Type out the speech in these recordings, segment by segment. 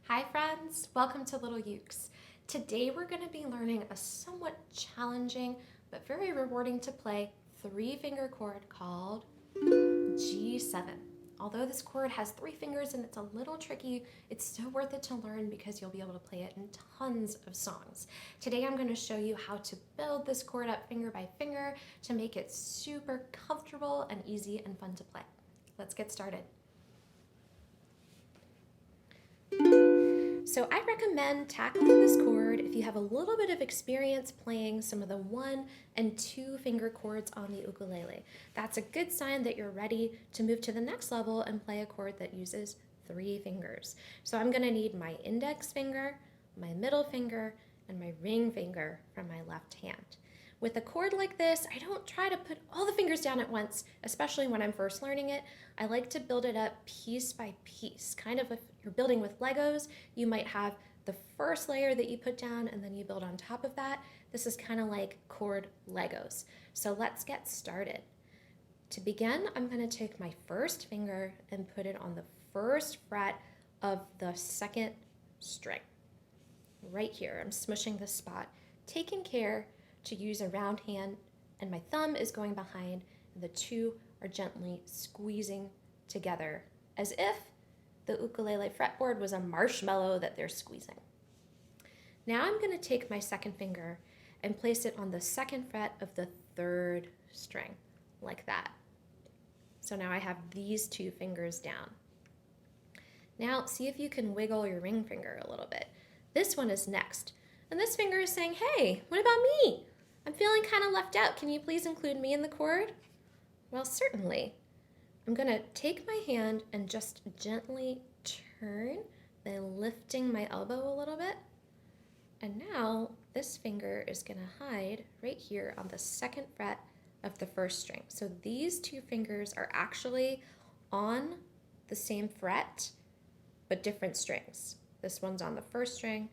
Hi friends, welcome to Little Ukes. Today we're going to be learning a somewhat challenging but very rewarding to play 3-finger chord called G7. Although this chord has 3 fingers and it's a little tricky, it's so worth it to learn because you'll be able to play it in tons of songs. Today I'm going to show you how to build this chord up finger by finger to make it super comfortable and easy and fun to play. Let's get started. So I recommend tackling this chord if you have a little bit of experience playing some of the 1 and 2-finger chords on the ukulele. That's a good sign that you're ready to move to the next level and play a chord that uses 3 fingers. So I'm going to need my index finger, my middle finger, and my ring finger from my left hand. With a chord like this, I don't try to put all the fingers down at once, especially when I'm first learning it. I like to build it up piece by piece. Kind of if you're building with Legos, you might have the first layer that you put down and then you build on top of that. This is kind of like chord Legos. So let's get started. To begin, I'm going to take my first finger and put it on the first fret of the 2nd string. Right here, I'm smushing this spot, taking care to use a round hand, and my thumb is going behind, and the two are gently squeezing together as if the ukulele fretboard was a marshmallow that they're squeezing. Now I'm going to take my second finger and place it on the 2nd fret of the 3rd string, like that. So now I have these 2 fingers down. Now see if you can wiggle your ring finger a little bit. This one is next, and this finger is saying, hey, what about me? I'm feeling kind of left out. Can you please include me in the chord? Well, certainly. I'm going to take my hand and just gently turn, then lifting my elbow a little bit. And now this finger is going to hide right here on the 2nd fret of the 1st string. So these 2 fingers are actually on the same fret, but different strings. This one's on the 1st string.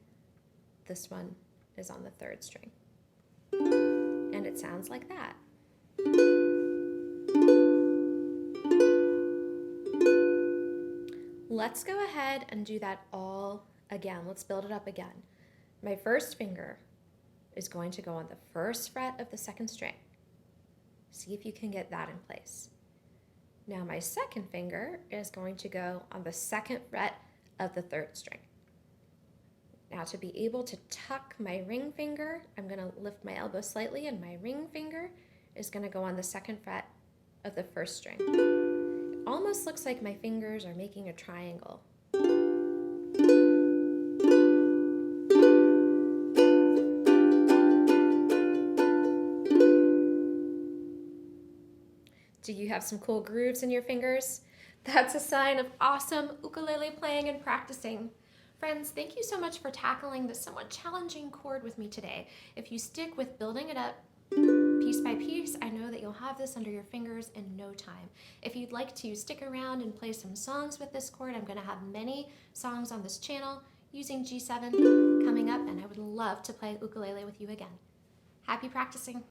This one is on the 3rd string. And it sounds like that. Let's go ahead and do that all again. Let's build it up again. My first finger is going to go on the 1st fret of the 2nd string. See if you can get that in place. Now my second finger is going to go on the 2nd fret of the 3rd string. Now to be able to tuck my ring finger, I'm going to lift my elbow slightly and my ring finger is going to go on the 2nd fret of the 1st string. It almost looks like my fingers are making a triangle. Do you have some cool grooves in your fingers? That's a sign of awesome ukulele playing and practicing. Friends, thank you so much for tackling this somewhat challenging chord with me today. If you stick with building it up piece by piece, I know that you'll have this under your fingers in no time. If you'd like to stick around and play some songs with this chord, I'm going to have many songs on this channel using G7 coming up, and I would love to play ukulele with you again. Happy practicing!